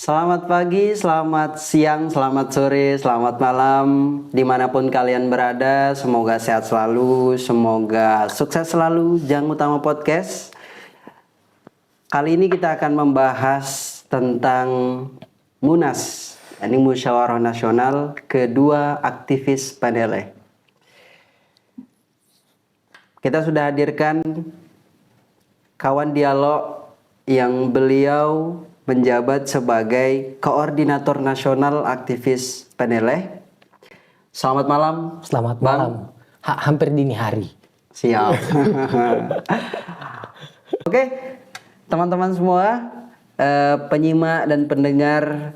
Selamat pagi, selamat siang, selamat sore, selamat malam, dimanapun kalian berada. Semoga sehat selalu, semoga sukses selalu. Jang Utama Podcast. Kali ini kita akan membahas tentang Munas, ini Musyawarah Nasional kedua aktivis Paneleh. Kita sudah hadirkan kawan dialog yang beliau menjabat sebagai Koordinator Nasional Aktivis Paneleh. Selamat malam. Selamat malam. Hampir dini hari. Siap. Oke, teman-teman semua, penyimak dan pendengar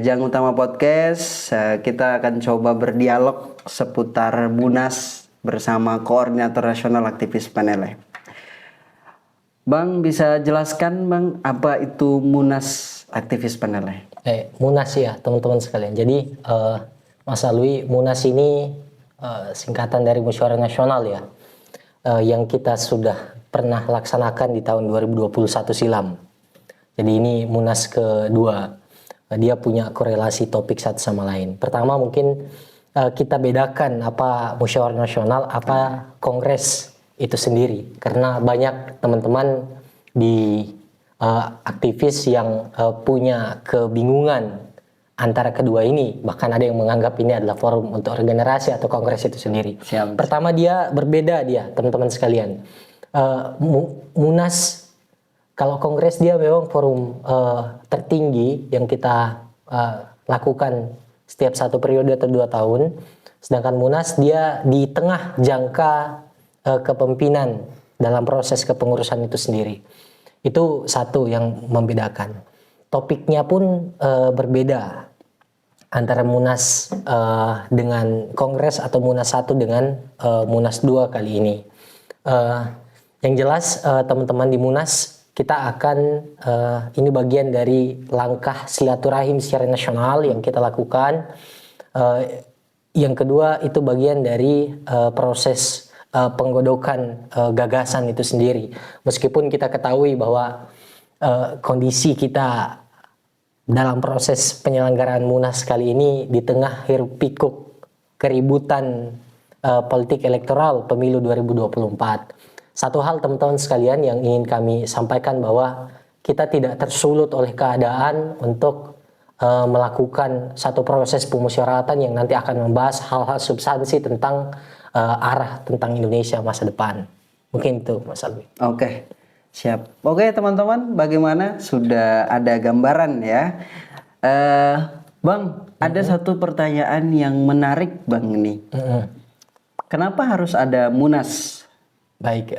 Jang Utama Podcast, kita akan coba berdialog seputar Munas bersama Koordinator Nasional Aktivis Paneleh. Bang, bisa jelaskan Bang, apa itu Munas Aktivis Paneleh? Munas ya teman-teman sekalian. Jadi Mas Alwi, Munas ini singkatan dari Musyawarah Nasional ya, yang kita sudah pernah laksanakan di tahun 2021 silam. Jadi ini Munas kedua. Dia punya korelasi topik satu sama lain. Pertama mungkin kita bedakan apa Musyawarah Nasional, apa Kongres itu sendiri, karena banyak teman-teman di aktivis yang punya kebingungan antara kedua ini, bahkan ada yang menganggap ini adalah forum untuk regenerasi atau kongres itu sendiri. Siap. Pertama dia berbeda dia teman-teman sekalian. Munas, kalau kongres dia memang forum tertinggi yang kita lakukan setiap satu periode atau 2 tahun, sedangkan Munas dia di tengah jangka kepemimpinan dalam proses kepengurusan itu sendiri. Itu satu yang membedakan. Topiknya pun berbeda antara Munas dengan Kongres atau Munas 1 dengan Munas 2 kali ini. Yang jelas teman-teman di Munas kita akan ini bagian dari langkah silaturahim secara nasional yang kita lakukan. Yang kedua itu bagian dari proses penggodokan gagasan itu sendiri. Meskipun kita ketahui bahwa kondisi kita dalam proses penyelenggaraan Munas kali ini di tengah hiruk pikuk keributan politik elektoral pemilu 2024. Satu hal teman-teman sekalian yang ingin kami sampaikan bahwa kita tidak tersulut oleh keadaan untuk melakukan satu proses pemusyawaratan yang nanti akan membahas hal-hal substansi tentang arah tentang Indonesia masa depan. Mungkin itu Mas Alwi. Oke, siap. Oke teman-teman, bagaimana? Sudah ada gambaran ya. Bang, ada satu pertanyaan yang menarik Bang ini. Kenapa harus ada Munas? Baik,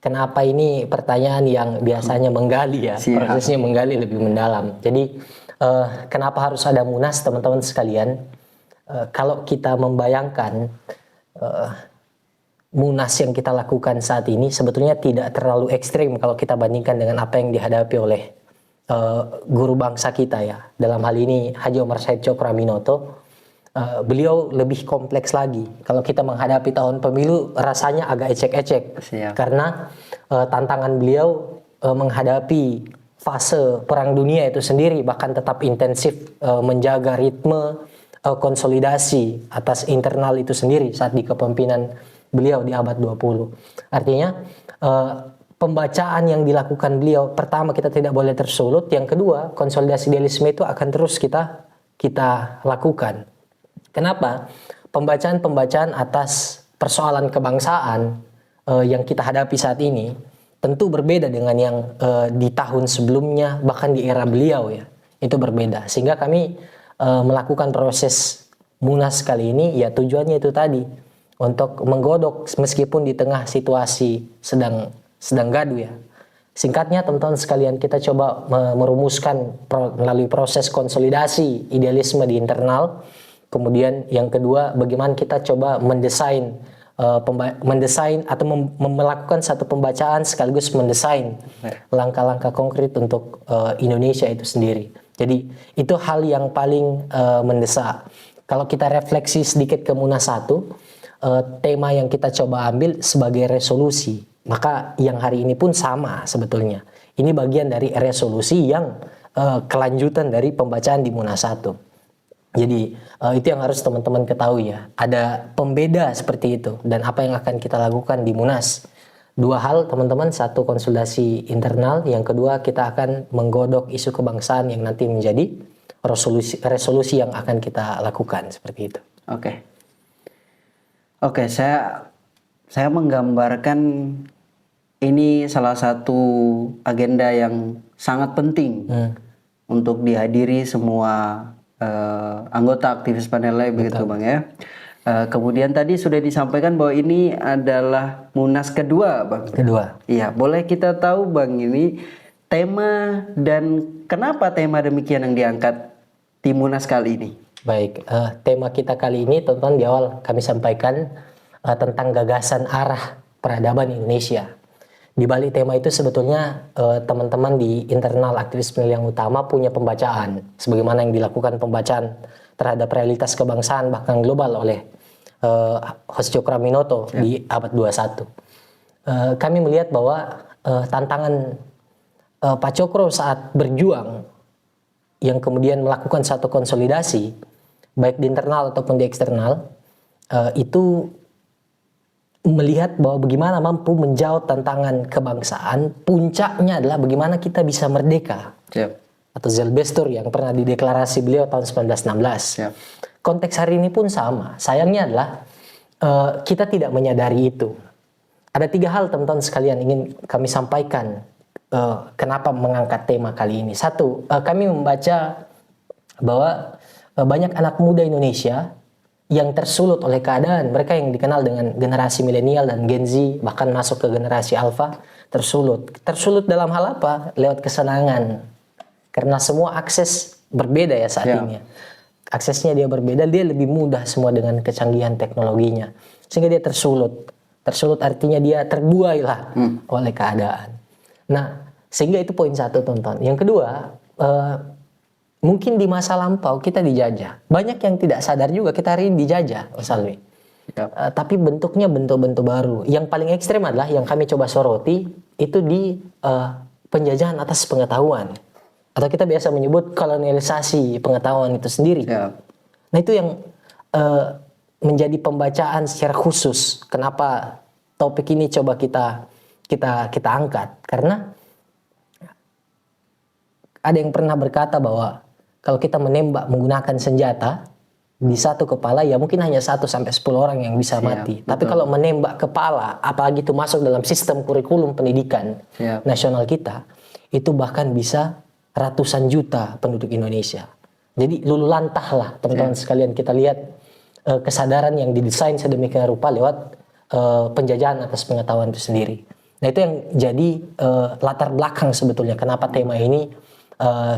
kenapa ini pertanyaan yang biasanya menggali ya, Siap. prosesnya menggali lebih mendalam. Jadi kenapa harus ada Munas teman-teman sekalian? Kalau kita membayangkan Munas yang kita lakukan saat ini sebetulnya tidak terlalu ekstrim kalau kita bandingkan dengan apa yang dihadapi oleh guru bangsa kita ya. Dalam hal ini Haji Omar Said Tjokroaminoto. Beliau lebih kompleks lagi. Kalau kita menghadapi tahun pemilu rasanya agak ecek-ecek. Siap. Karena tantangan beliau menghadapi fase perang dunia itu sendiri, bahkan tetap intensif menjaga ritme konsolidasi atas internal itu sendiri saat di kepemimpinan beliau di abad 20. Artinya pembacaan yang dilakukan beliau, pertama kita tidak boleh tersulut, yang kedua konsolidasi idealisme itu akan terus kita lakukan. Kenapa? Pembacaan-pembacaan atas persoalan kebangsaan yang kita hadapi saat ini tentu berbeda dengan yang di tahun sebelumnya, bahkan di era beliau ya. Itu berbeda. Sehingga kami melakukan proses Munas kali ini ya tujuannya itu tadi, untuk menggodok meskipun di tengah situasi sedang gaduh ya. Singkatnya teman-teman sekalian, kita coba merumuskan melalui proses konsolidasi idealisme di internal. Kemudian yang kedua, bagaimana kita coba mendesain atau melakukan satu pembacaan sekaligus mendesain langkah-langkah konkret untuk Indonesia itu sendiri. Jadi itu hal yang paling mendesak. Kalau kita refleksi sedikit ke Munas 1, tema yang kita coba ambil sebagai resolusi, maka yang hari ini pun sama sebetulnya. Ini bagian dari resolusi yang kelanjutan dari pembacaan di Munas 1. Jadi itu yang harus teman-teman ketahui ya. Ada pembeda seperti itu dan apa yang akan kita lakukan di Munas. Dua hal teman-teman, satu konsultasi internal, yang kedua kita akan menggodok isu kebangsaan yang nanti menjadi resolusi yang akan kita lakukan seperti itu. Oke, saya menggambarkan ini salah satu agenda yang sangat penting untuk dihadiri semua anggota aktivis Panelai begitu Bang ya. Kemudian tadi sudah disampaikan bahwa ini adalah Munas kedua Bang. Kedua. Iya, boleh kita tahu Bang ini tema dan kenapa tema demikian yang diangkat di Munas kali ini? Baik, tema kita kali ini teman-teman di awal kami sampaikan tentang gagasan arah peradaban Indonesia. Di balik tema itu sebetulnya teman-teman di internal aktivis Penilaian Utama punya pembacaan sebagaimana yang dilakukan pembacaan terhadap realitas kebangsaan bahkan global oleh Host Cokroaminoto di abad 21. Kami melihat bahwa tantangan Pak Cokro saat berjuang yang kemudian melakukan satu konsolidasi baik di internal ataupun di eksternal itu melihat bahwa bagaimana mampu menjawab tantangan kebangsaan, puncaknya adalah bagaimana kita bisa merdeka. Atau Zelbestur yang pernah dideklarasi beliau tahun 1916. Konteks hari ini pun sama. Sayangnya adalah kita tidak menyadari itu. Ada 3 hal teman-teman sekalian ingin kami sampaikan kenapa mengangkat tema kali ini. 1, kami membaca bahwa banyak anak muda Indonesia yang tersulut oleh keadaan. Mereka yang dikenal dengan generasi milenial dan Gen Z, bahkan masuk ke generasi Alpha, tersulut. Tersulut dalam hal apa? Lewat kesenangan. Karena semua akses berbeda ya saat ini. Aksesnya dia berbeda, dia lebih mudah semua dengan kecanggihan teknologinya. Sehingga dia tersulut. Tersulut artinya dia terbuai lah oleh keadaan. Nah, sehingga itu poin 1 tonton. Yang kedua, mungkin di masa lampau kita dijajah. Banyak yang tidak sadar juga kita hari ini dijajah, Mas Alwi. Tapi bentuknya bentuk-bentuk baru. Yang paling ekstrem adalah yang kami coba soroti, itu di penjajahan atas pengetahuan. Atau kita biasa menyebut kolonialisasi pengetahuan itu sendiri. Nah itu yang menjadi pembacaan secara khusus. Kenapa topik ini coba kita angkat? Karena ada yang pernah berkata bahwa kalau kita menembak menggunakan senjata di satu kepala ya mungkin hanya 1 sampai 10 orang yang bisa mati. Tapi kalau menembak kepala, apalagi itu masuk dalam sistem kurikulum pendidikan nasional kita, itu bahkan bisa ratusan juta penduduk Indonesia. Jadi lulu lantah lah teman-teman sekalian, kita lihat kesadaran yang didesain sedemikian rupa lewat penjajahan atas pengetahuan itu sendiri. Nah itu yang jadi latar belakang sebetulnya kenapa tema ini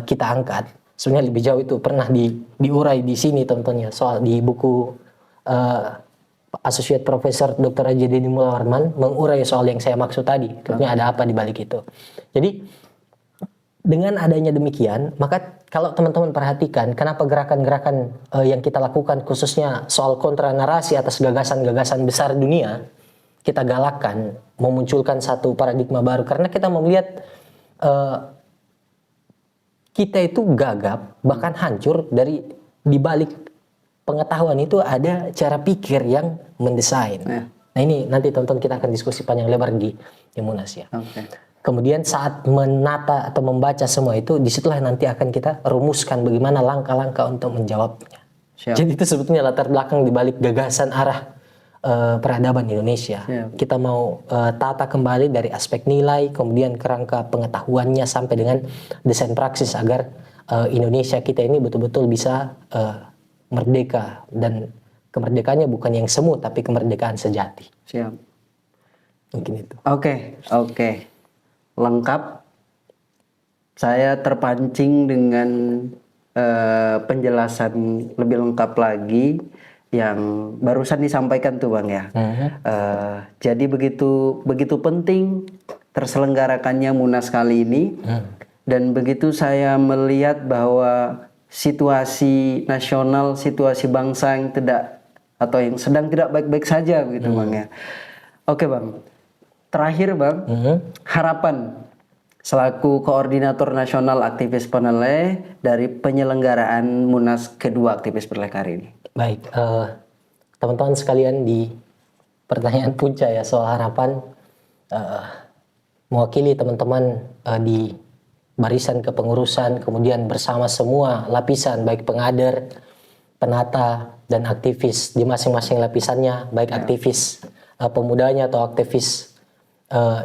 kita angkat. Sebenarnya lebih jauh itu pernah diurai di sini teman-teman ya, soal di buku Associate Professor Dr. Haji Deddy Mulwarman mengurai soal yang saya maksud tadi. Tentunya ada apa di balik itu. Jadi dengan adanya demikian, maka kalau teman-teman perhatikan kenapa gerakan-gerakan yang kita lakukan khususnya soal kontra narasi atas gagasan-gagasan besar dunia, kita galakkan memunculkan satu paradigma baru karena kita melihat kita itu gagap bahkan hancur dari di balik pengetahuan itu ada cara pikir yang mendesain. Nah ini nanti teman-teman kita akan diskusi panjang lebar di Munas ya. Kemudian saat menata atau membaca semua itu, disitulah nanti akan kita rumuskan bagaimana langkah-langkah untuk menjawabnya. Jadi itu sebetulnya latar belakang dibalik gagasan arah peradaban Indonesia. Kita mau tata kembali dari aspek nilai, kemudian kerangka pengetahuannya sampai dengan desain praksis agar Indonesia kita ini betul-betul bisa merdeka, dan kemerdekaannya bukan yang semu tapi kemerdekaan sejati. Mungkin itu. Oke. Lengkap. Saya terpancing dengan penjelasan lebih lengkap lagi yang barusan disampaikan tuh Bang ya. Jadi begitu penting terselenggarakannya Munas kali ini, dan begitu saya melihat bahwa situasi nasional, situasi bangsa yang yang sedang tidak baik-baik saja begitu Bang ya. Oke Bang. Terakhir Bang, harapan selaku Koordinator Nasional Aktivis Peneleh dari penyelenggaraan Munas kedua Aktivis Peneleh kali ini. Baik, teman-teman sekalian, di pertanyaan punca ya soal harapan, mewakili teman-teman di barisan kepengurusan, kemudian bersama semua lapisan baik pengader, penata, dan aktivis di masing-masing lapisannya, baik aktivis pemudanya atau aktivis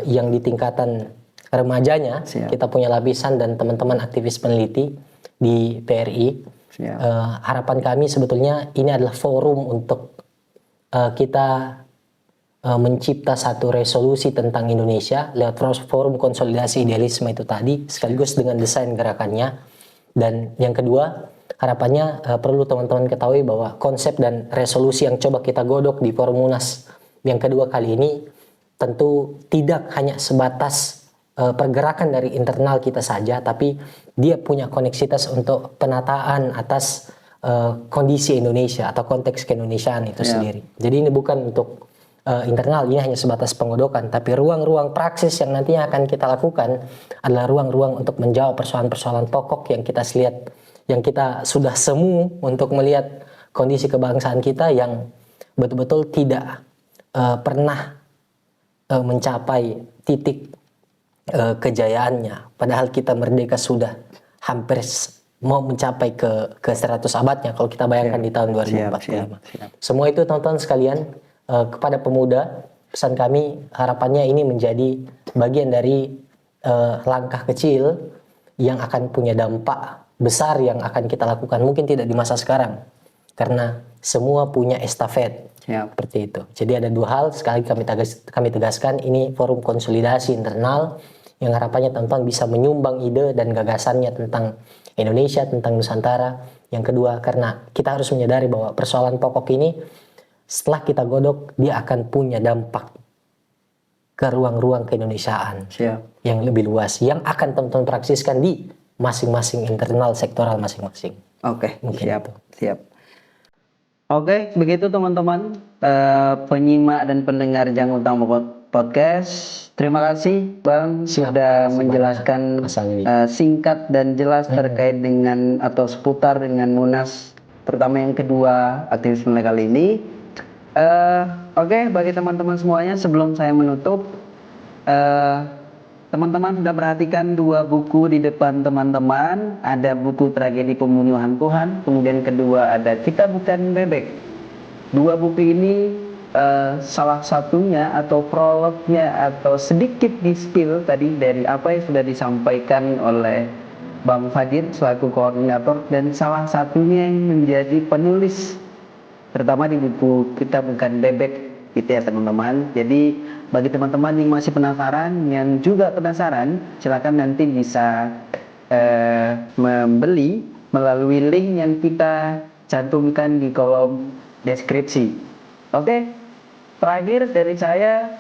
yang di tingkatan remajanya. Siap. Kita punya lapisan dan teman-teman aktivis peneliti di PRI. Harapan kami sebetulnya ini adalah forum untuk kita mencipta satu resolusi tentang Indonesia lewat forum konsolidasi idealisme itu tadi, sekaligus dengan desain gerakannya. Dan yang kedua, harapannya perlu teman-teman ketahui bahwa konsep dan resolusi yang coba kita godok di forum Munas yang kedua kali ini tentu tidak hanya sebatas pergerakan dari internal kita saja, tapi dia punya koneksitas untuk penataan atas kondisi Indonesia atau konteks keindonesiaan itu sendiri. Jadi ini bukan untuk internal, ini hanya sebatas pengodokan, tapi ruang-ruang praksis yang nantinya akan kita lakukan adalah ruang-ruang untuk menjawab persoalan-persoalan pokok yang kita lihat, yang kita sudah semu untuk melihat kondisi kebangsaan kita yang betul-betul tidak pernah mencapai titik kejayaannya, padahal kita merdeka sudah hampir mau mencapai ke 100 abadnya kalau kita bayangkan di tahun 2045. Semua itu teman-teman sekalian, kepada pemuda, pesan kami harapannya ini menjadi bagian dari langkah kecil yang akan punya dampak besar yang akan kita lakukan, mungkin tidak di masa sekarang karena semua punya estafet. Seperti itu. Jadi ada dua hal, sekali kami tegaskan, ini forum konsolidasi internal yang harapannya teman-teman bisa menyumbang ide dan gagasannya tentang Indonesia, tentang Nusantara. Yang kedua, karena kita harus menyadari bahwa persoalan pokok ini setelah kita godok, dia akan punya dampak ke ruang-ruang keindonesiaan yang lebih luas, yang akan teman-teman praksiskan di masing-masing internal sektoral masing-masing. Oke, Mungkin siap. Oke, begitu teman-teman, penyimak dan pendengar Jang Utama Podcast. Terima kasih Bang sudah menjelaskan singkat dan jelas terkait dengan atau seputar dengan Munas, terutama yang kedua aktivis Peneleh kali ini. Oke, bagi teman-teman semuanya, sebelum saya menutup, teman-teman sudah perhatikan dua buku di depan teman-teman. Ada buku Tragedi Pembunuhan Tuhan, kemudian kedua ada Kita Bukan Bebek. Dua buku ini salah satunya atau prolognya atau sedikit di-spill tadi dari apa yang sudah disampaikan oleh Bang Fadil selaku koordinator, dan salah satunya yang menjadi penulis terutama di buku Kita Bukan Bebek gitu ya teman-teman. Jadi bagi teman-teman yang masih penasaran, yang juga penasaran, silakan nanti bisa membeli melalui link yang kita cantumkan di kolom deskripsi. Oke, terakhir dari saya,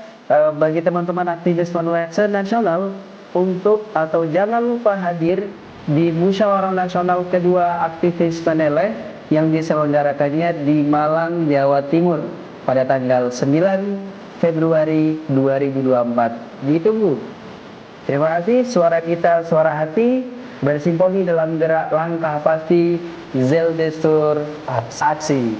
bagi teman-teman aktivis Peneleh nasional, untuk atau jangan lupa hadir di Musyawarah Nasional kedua aktivis Peneleh yang diselenggarakannya di Malang, Jawa Timur pada tanggal 9 Februari 2024. Ditunggu. Terima kasih. Suara kita, suara hati, bersimponi dalam gerak langkah pasti Zeldestur aksi.